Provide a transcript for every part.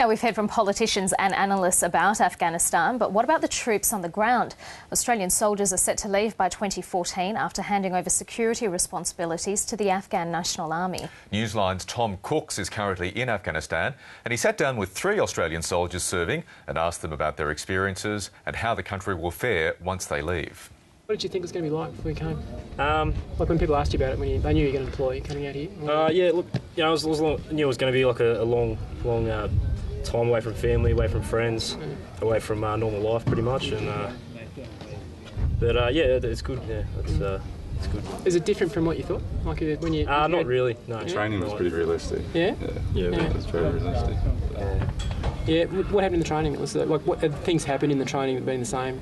Now, we've heard from politicians and analysts about Afghanistan, but what about the troops on the ground? Australian soldiers are set to leave by 2014 after handing over security responsibilities to the Afghan National Army. Newsline's Tom Cooks is currently in Afghanistan, and he sat down with 3 Australian soldiers serving and asked them about their experiences and how the country will fare once they leave. What did you think it was going to be like before you came? Like when people asked you about it, when they knew you were going to deploy coming out here? Yeah, look, you know, I knew it was going to be like a long time away from family, away from friends, away from normal life, pretty much. And yeah, it's good. Yeah, it's good. Is it different from what you thought? Like when you? Not really. No. The training was pretty realistic. Yeah. Yeah, it was very realistic. Yeah. What happened in the training? Was it, like, what things happened in the training that been the same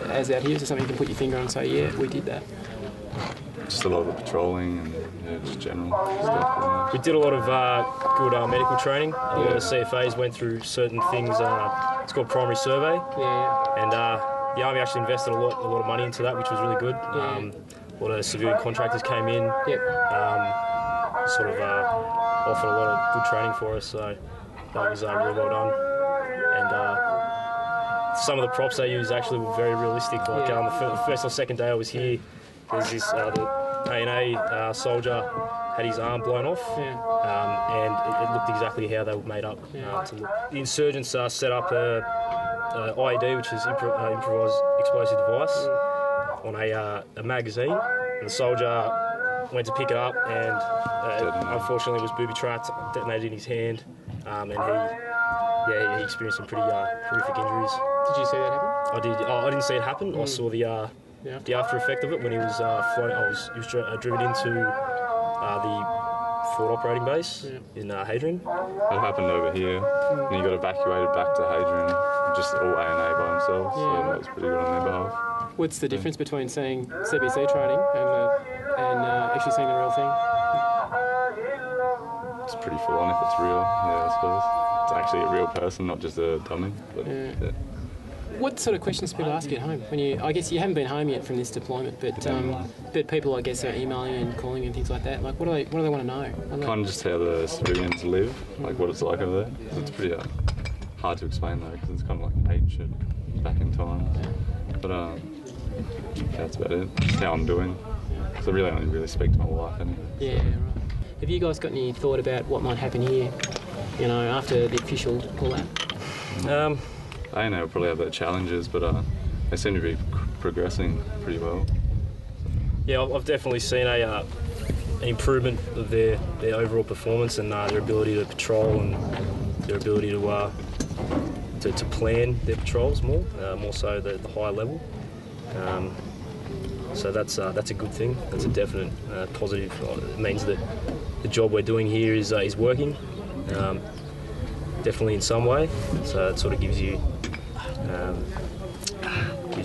as out here? Is there something you can put your finger on and say, yeah, we did that? Just a lot of patrolling and just general stuff. We did a lot of good medical training. A lot of CFAs went through certain things. It's called primary survey. Yeah. And the Army actually invested a lot of money into that, which was really good. Yeah. A lot of civilian contractors came in. Yep. Sort of offered a lot of good training for us, so that was really well done. And some of the props they used actually were very realistic. Like the first or second day I was here, there's this the A&A soldier had his arm blown off, and it looked exactly how they were made up to look. The insurgents set up a IED, which is improvised explosive device, on a magazine, and the soldier went to pick it up, and unfortunately was booby-trapped, detonated in his hand, and he experienced some pretty horrific injuries. Did you see that happen? I did. I didn't see it happen. I saw the after effect of it when he was flown. He was driven into the forward operating base in Hadrian. It happened over here, and he got evacuated back to Hadrian, just all A&A by himself, so that was pretty good on their behalf. What's the difference between seeing CBC training and actually seeing the real thing? It's pretty full on if it's real, I suppose. It's actually a real person, not just a dummy. But, yeah. What sort of questions people ask you at home? I guess you haven't been home yet from this deployment, but people, I guess, are emailing and calling and things like that. Like, what do they want to know? Kind of just how the civilians live, like what it's like over there. It's pretty hard to explain though, because it's kind of like ancient, back in time. But that's about it. Just how I'm doing. Because I really only speak to my wife anyway. Yeah, right. Have you guys got any thought about what might happen here, you know, after the official pull-out? I know we'll probably have their challenges, but they seem to be progressing pretty well. Yeah, I've definitely seen an improvement of their overall performance and their ability to patrol and their ability to plan their patrols more so the higher level. So that's a good thing. That's a definite positive. It means that the job we're doing here is working, definitely in some way. So it sort of gives you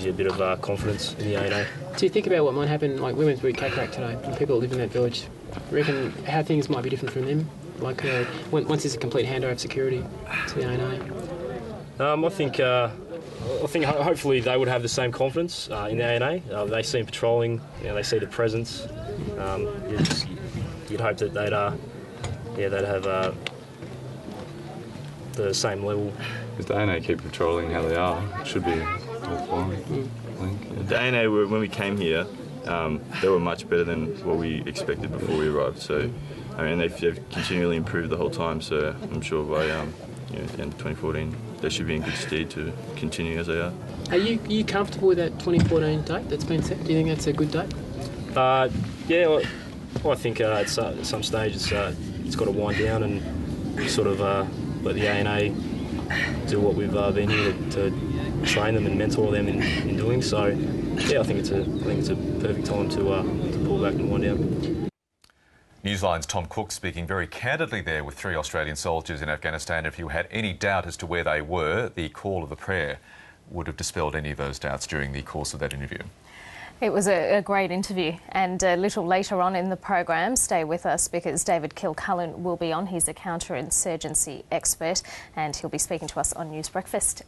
a bit of confidence in the A&A. Do you think about what might happen? Like, we went through Kakrak today, and people that live in that village. Reckon how things might be different from them? Like once there's a complete handover of security to the A&A. I think hopefully they would have the same confidence in the A&A. They see patrolling, they see the presence. You'd hope that they'd have the same level. If the A&A keep patrolling how they are, it should be all fine. I think. Yeah. The A&A, when we came here, they were much better than what we expected before we arrived. So, I mean, they've continually improved the whole time. So I'm sure by the end of 2014, they should be in good stead to continue as they are. Are you comfortable with that 2014 date that's been set? Do you think that's a good date? Yeah, well, I think at some stage it's got to wind down and sort of let the A&A do what we've been here to train them and mentor them in doing. So, yeah, I think it's a perfect time to pull back and wind down. Newsline's Tom Cooks speaking very candidly there with 3 Australian soldiers in Afghanistan. If you had any doubt as to where they were, the call of the prayer would have dispelled any of those doubts during the course of that interview. It was a great interview, and a little later on in the program, stay with us because David Kilcullen will be on. He's a counter-insurgency expert and he'll be speaking to us on News Breakfast.